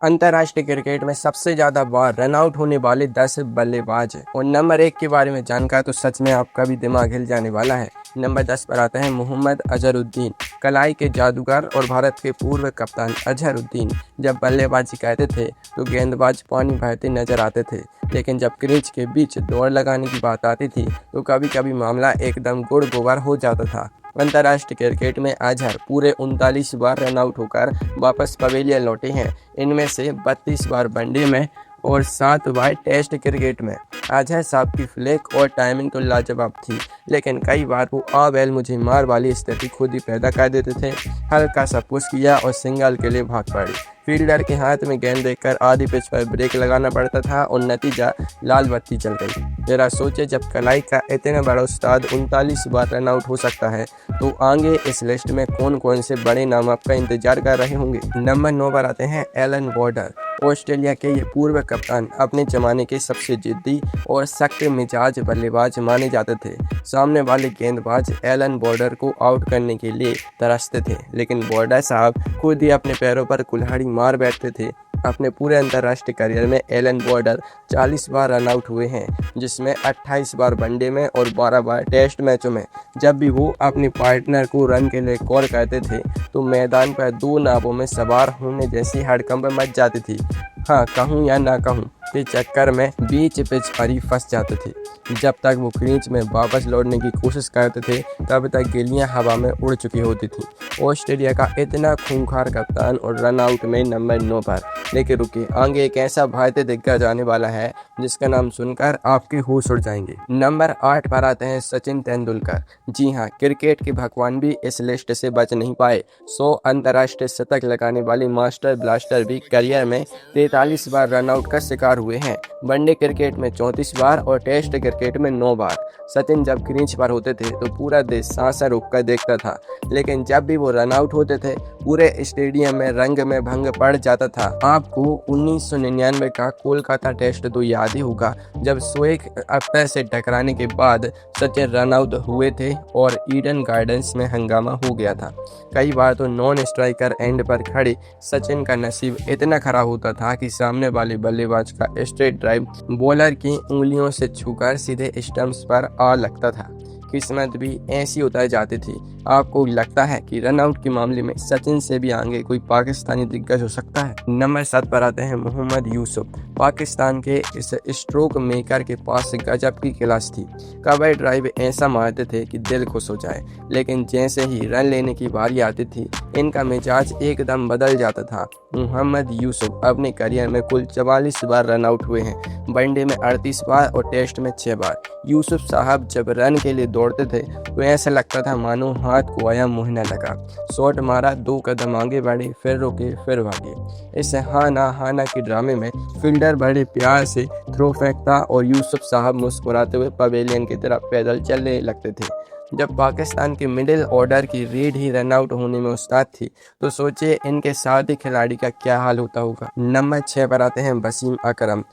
अंतर्राष्ट्रीय क्रिकेट में सबसे ज़्यादा बार रन आउट होने वाले 10 बल्लेबाज हैं और नंबर 1 के बारे में जानकर तो सच में आपका भी दिमाग हिल जाने वाला है। नंबर 10 पर आते हैं मोहम्मद अजहरुद्दीन, कलाई के जादूगर और भारत के पूर्व कप्तान। अजहरुद्दीन जब बल्लेबाजी करते थे तो गेंदबाज पानी बहते नजर आते थे, लेकिन जब क्रीज के बीच दौड़ लगाने की बात आती थी तो कभी कभी मामला एकदम गुड़ गोबर हो जाता था। अंतर्राष्ट्रीय क्रिकेट में अजहर पूरे 39 बार रन आउट होकर वापस पवेलियन लौटे हैं। इनमें से 32 बार वनडे में और 7 बार टेस्ट क्रिकेट में। अजहर साहब की फ्लिक और टाइमिंग तो लाजवाब थी, लेकिन कई बार वो आ बैल मुझे मार वाली स्थिति खुद ही पैदा कर देते थे। हल्का सा पुश किया और सिंगल के लिए भाग पड़े। फील्डर के हाथ में गेंद देखकर आधी पिच पर ब्रेक लगाना पड़ता था और नतीजा लाल बत्ती चल गई। जरा सोचे, जब कलाई का इतना बड़ा उस्ताद 39 बार रन आउट हो सकता है तो आगे इस लिस्ट में कौन कौन से बड़े नाम आपका इंतजार कर रहे होंगे। नंबर 9 पर आते हैं एलन बॉर्डर। ऑस्ट्रेलिया के ये पूर्व कप्तान अपने जमाने के सबसे जिद्दी और सख्त मिजाज बल्लेबाज माने जाते थे। सामने वाले गेंदबाज एलन बॉर्डर को आउट करने के लिए तरसते थे, लेकिन बॉर्डर साहब खुद ही अपने पैरों पर कुल्हाड़ी मार बैठते थे। अपने पूरे अंतर्राष्ट्रीय करियर में एलन बॉर्डर 40 बार रन आउट हुए हैं, जिसमें 28 बार वनडे में और 12 बार टेस्ट मैचों में। जब भी वो अपने पार्टनर को रन के लिए कॉल करते थे तो मैदान पर 2 नावों में सवार होने जैसी हड़कंप मच जाती थी। हाँ, कहूँ या ना कहूँ, के चक्कर में बीच पिच पर ही फंस जाते थे। जब तक वो क्रीज में वापस लौटने की कोशिश करते थे तब तक गेंदियां हवा में उड़ चुकी होती थी। ऑस्ट्रेलिया का इतना खूंखार कप्तान और रन आउट में नंबर 9 पर। लेकिन रुके, आगे एक ऐसा भारतीय दिग्गज आने वाला है जिसका नाम सुनकर आपके होश उड़ जाएंगे। नंबर 8 पर आते हैं सचिन तेंदुलकर। जी हाँ, क्रिकेट के भगवान भी इस लिस्ट से बच नहीं पाए। 100 अंतर्राष्ट्रीय शतक लगाने वाले मास्टर ब्लास्टर भी करियर में 43 बार रन आउट का शिकार हुए हैं। वनडे क्रिकेट में 34 बार और टेस्ट क्रिकेट में 9 बार। सचिन जब क्रीज पर होते थे तो पूरा देश सांसें रोककर देखता था, लेकिन जब भी वो रन आउट होते थे पूरे स्टेडियम में रंग में भंग पड़ जाता था। आपको 1999 का कोलकाता टेस्ट तो याद ही होगा, जब शोएब अख्तर से टकराने के बाद सचिन रन आउट हुए थे और ईडन गार्डन्स में हंगामा हो गया था। कई बार तो नॉन स्ट्राइकर एंड पर खड़े सचिन का नसीब इतना खराब होता था कि सामने वाले बल्लेबाज का स्ट्रेट ड्राइव बॉलर की उंगलियों से छूकर सीधे स्टंप्स पर आ लगता था। किस्मत भी ऐसी उतर जाती थी। आपको लगता है कि रन आउट के मामले में सचिन से भी आगे कोई पाकिस्तानी दिग्गज हो सकता है। नंबर 7 पर आते हैं मोहम्मद यूसुफ। पाकिस्तान के इस स्ट्रोक मेकर के पास गजब की क्लास थी। कवर ड्राइव ऐसा मारते थे कि दिल खुश हो जाए, लेकिन जैसे ही रन लेने की बारी आती थी इनका मिजाज एकदम बदल जाता था। मोहम्मद यूसुफ अपने करियर में कुल 44 बार रन आउट हुए हैं, वनडे में 38 बार और टेस्ट में 6 बार। यूसुफ साहब जब रन के लिए दौड़ते थे तो ऐसा लगता था मानो हाथ को आया मुँह न लगा। शॉट मारा, 2 कदम आगे बढ़े, फिर रुके, फिर भागे। इस हाँ ना के ड्रामे में फील्डर बड़े प्यार से थ्रो फेंकता और यूसुफ साहब मुस्कुराते हुए पवेलियन की तरफ पैदल चलने लगते थे। जब पाकिस्तान के मिडिल ऑर्डर की रीड ही रन आउट होने में उस्ताद थी तो सोचिए इनके साथ ही खिलाड़ी का क्या हाल होता होगा। नंबर 6 पर आते हैं वसीम अकरम।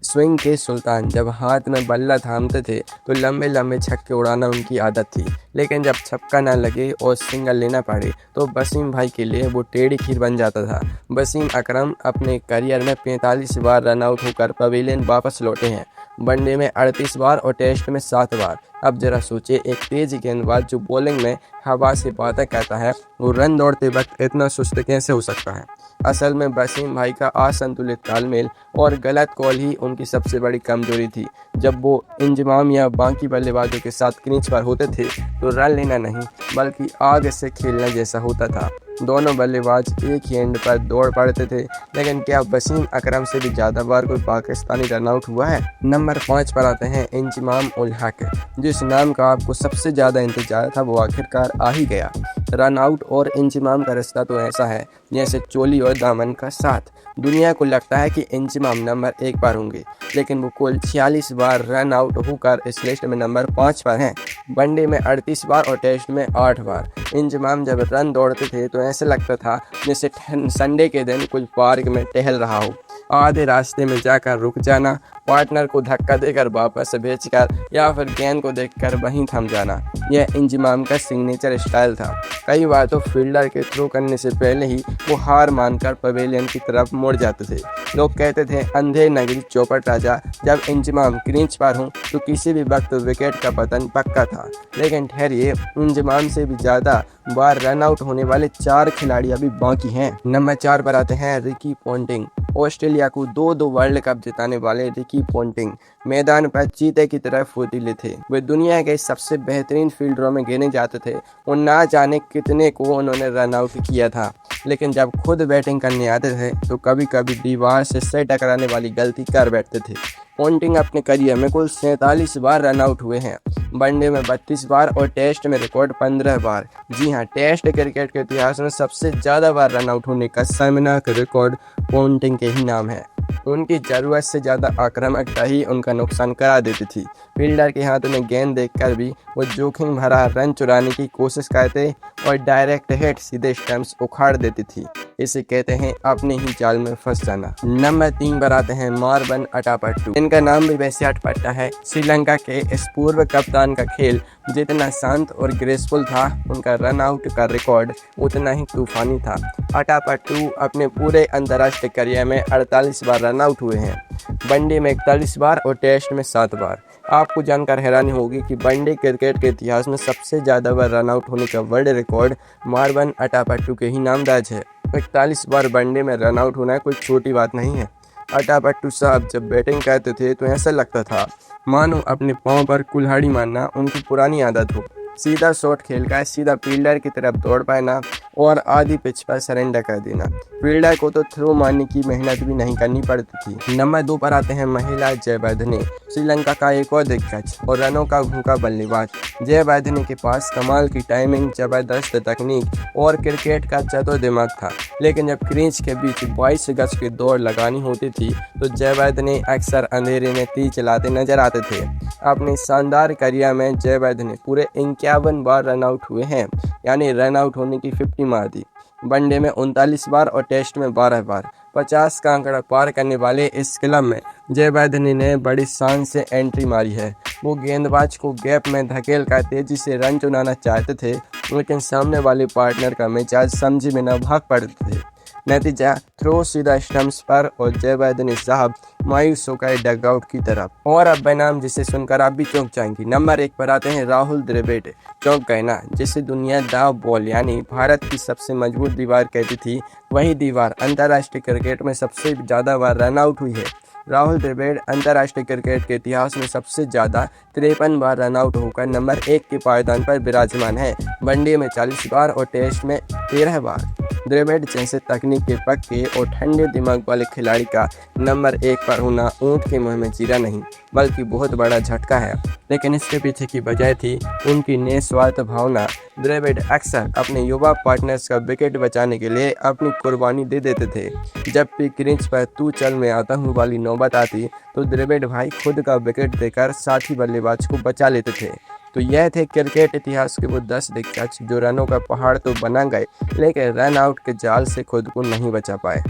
स्विंग के सुल्तान जब हाथ में बल्ला थामते थे तो लंबे लंबे छक्के उड़ाना उनकी आदत थी, लेकिन जब छक्का ना लगे और सिंगल लेना पड़े तो वसीम भाई के लिए वो टेढ़ी खीर बन जाता था। वसीम अकरम अपने करियर में 45 बार रन आउट होकर पवेलियन वापस लौटे हैं, वनडे में 38 बार और टेस्ट में 7 बार। अब जरा सोचिए, एक तेज गेंदबाज जो बॉलिंग में हवा से बातें कहता है वो रन दौड़ते वक्त इतना सुस्त कैसे हो सकता है। असल में वसीम भाई का असंतुलित तालमेल और गलत कॉल ही उनकी सबसे बड़ी कमजोरी थी। जब वो इंजमाम या बाकी बल्लेबाजों के साथ क्रीज पर होते थे तो रन लेना नहीं बल्कि आग से खेलना जैसा होता था। दोनों बल्लेबाज एक ही एंड पर दौड़ पड़ते थे, लेकिन क्या वसीम अकरम से भी ज़्यादा बार कोई पाकिस्तानी रन आउट हुआ है। नंबर 5 पर आते हैं इंजमाम उल हक। जिस नाम का आपको सबसे ज़्यादा इंतजार था वो आखिरकार आ ही गया। रन आउट और इंजमाम का रिश्ता तो ऐसा है जैसे चोली और दामन का साथ। दुनिया को लगता है कि इंजमाम नंबर 1 पर होंगे, लेकिन वो कुल 46 बार रन आउट होकर इस लिस्ट में नंबर 5 पर हैं। वनडे में 38 बार और टेस्ट में 8 बार। इंजमाम जब रन दौड़ते थे तो ऐसे लगता था जैसे संडे के दिन कोई पार्क में टहल रहा हो। आधे रास्ते में जाकर रुक जाना, पार्टनर को धक्का देकर वापस भेजकर या फिर गेंद को देखकर वहीं थम जाना, यह इंजमाम का सिग्नेचर स्टाइल था। कई बार तो फील्डर के थ्रो करने से पहले ही वो हार मानकर पवेलियन की तरफ मुड़ जाते थे। लोग कहते थे अंधे नगरी चौपट राजा, जब इंजमाम क्रीज पर हों तो किसी भी वक्त विकेट का पतन पक्का था। लेकिन ठहरिए, इंजमाम से भी ज़्यादा बार रन आउट होने वाले 4 खिलाड़ी अभी बाकी हैं। नंबर 4 पर आते हैं रिकी पोंटिंग। ऑस्ट्रेलिया को 2 वर्ल्ड कप जिताने वाले रिकी पोंटिंग मैदान पर चीते की तरह फुर्तीले थे। वे दुनिया के सबसे बेहतरीन फील्डरों में गिने जाते थे और ना जाने कितने को उन्होंने रन आउट किया था। लेकिन जब खुद बैटिंग करने आते थे तो कभी कभी दीवार से सर टकराने वाली गलती कर बैठते थे। पोंटिंग अपने करियर में कुल 47 बार रन आउट हुए हैं, वनडे में 32 बार और टेस्ट में रिकॉर्ड 15 बार। जी हाँ, टेस्ट क्रिकेट के इतिहास में सबसे ज़्यादा बार रन आउट होने का शर्मनाक रिकॉर्ड पोंटिंग के ही नाम है। उनकी ज़रूरत से ज़्यादा आक्रामकता ही उनका नुकसान करा देती थी। फील्डर के हाथों में गेंद देखकर भी वो जोखिम भरा रन चुराने की कोशिश करते और डायरेक्ट हिट सीधे स्टंप्स उखाड़ देती थी। इसे कहते हैं अपने ही जाल में फंस जाना। नंबर 3 पर आते हैं मारवन अटापट्टू। इनका नाम भी वैसे अटपटा है। श्रीलंका के इस पूर्व कप्तान का खेल जितना शांत और ग्रेसफुल था, उनका रन आउट का रिकॉर्ड उतना ही तूफानी था। अटापट्टू अपने पूरे अंतर्राष्ट्रीय करियर में 48 बार रन आउट हुए हैं, वनडे में 41 बार और टेस्ट में 7 बार। आपको जानकर हैरानी होगी कि वनडे क्रिकेट के इतिहास में सबसे ज़्यादा बार रन आउट होने का वर्ल्ड रिकॉर्ड मारवन अटापट्टू के ही नाम दर्ज है। 41 बार वनडे में रन आउट होना कोई छोटी बात नहीं है। अटापट्टू साहब जब बैटिंग करते थे तो ऐसा लगता था मानो अपने पाँव पर कुल्हाड़ी मारना उनकी पुरानी आदत हो। सीधा शॉट खेलकर सीधा फील्डर की तरफ दौड़ पाना और आधी पिच पर सरेंडर कर देना। फील्डर को तो थ्रो मारने की मेहनत भी नहीं करनी पड़ती थी। नंबर 2 पर आते हैं महिला जयवर्धने। श्रीलंका का एक और दिग्गज और रनों का भूखा बल्लेबाज। जयवर्धने के पास कमाल की टाइमिंग, जबरदस्त तकनीक और क्रिकेट का चतुर दिमाग था। लेकिन जब क्रीज के बीच 22 गज की दौड़ लगानी होती थी तो जयवर्धने अक्सर अंधेरे में तीर चलाते नजर आते थे। अपने शानदार करियर में जयवर्धने पूरे 51 बार रन आउट हुए हैं, यानी रन आउट होने की 50 मार दी। वनडे में 39 बार और टेस्ट में 12 बार। 50 का आंकड़ा पार करने वाले इस क्लब में जयवर्धने ने बड़ी शान से एंट्री मारी है। वो गेंदबाज को गैप में धकेल कर तेजी से रन चुनाना चाहते थे, लेकिन सामने वाले पार्टनर का मिजाज समझे बिना भाग पड़ते थे। नतीजा थ्रो सीधा स्टंप्स पर और जयवर्धने साहब मायूस होकर डगआउट की तरफ। और अब बनाम जिसे सुनकर आप भी चौंक जाएंगी। नंबर 1 पर आते हैं राहुल द्रविड़। चौंक गए ना, जिसे दुनिया द बॉल यानी भारत की सबसे मजबूत दीवार कहती थी, वही दीवार अंतर्राष्ट्रीय क्रिकेट में सबसे ज़्यादा बार रन आउट हुई है। राहुल द्रविड़ अंतर्राष्ट्रीय क्रिकेट के इतिहास में सबसे ज़्यादा 53 बार रन आउट होकर नंबर 1 के पायदान पर विराजमान है। वनडे में 40 बार और टेस्ट में 13 बार। द्रविड़ जैसे तकनीक के पक्के और ठंडे दिमाग वाले खिलाड़ी का नंबर 1 पर होना ऊंट के मुंह में जीरा नहीं, बल्कि बहुत बड़ा झटका है। लेकिन इसके पीछे की वजह थी उनकी निस्वार्थ भावना। द्रविड़ अक्सर अपने युवा पार्टनर्स का विकेट बचाने के लिए अपनी कुर्बानी दे देते थे। जब भी क्रीज पर तू चल में आता हूँ वाली नौबत आती तो द्रविड़ भाई खुद का विकेट देकर साथी बल्लेबाज को बचा लेते थे। तो यह थे क्रिकेट इतिहास के वो 10 दिग्गज जो रनों का पहाड़ तो बना गए, लेकिन रन आउट के जाल से खुद को नहीं बचा पाए।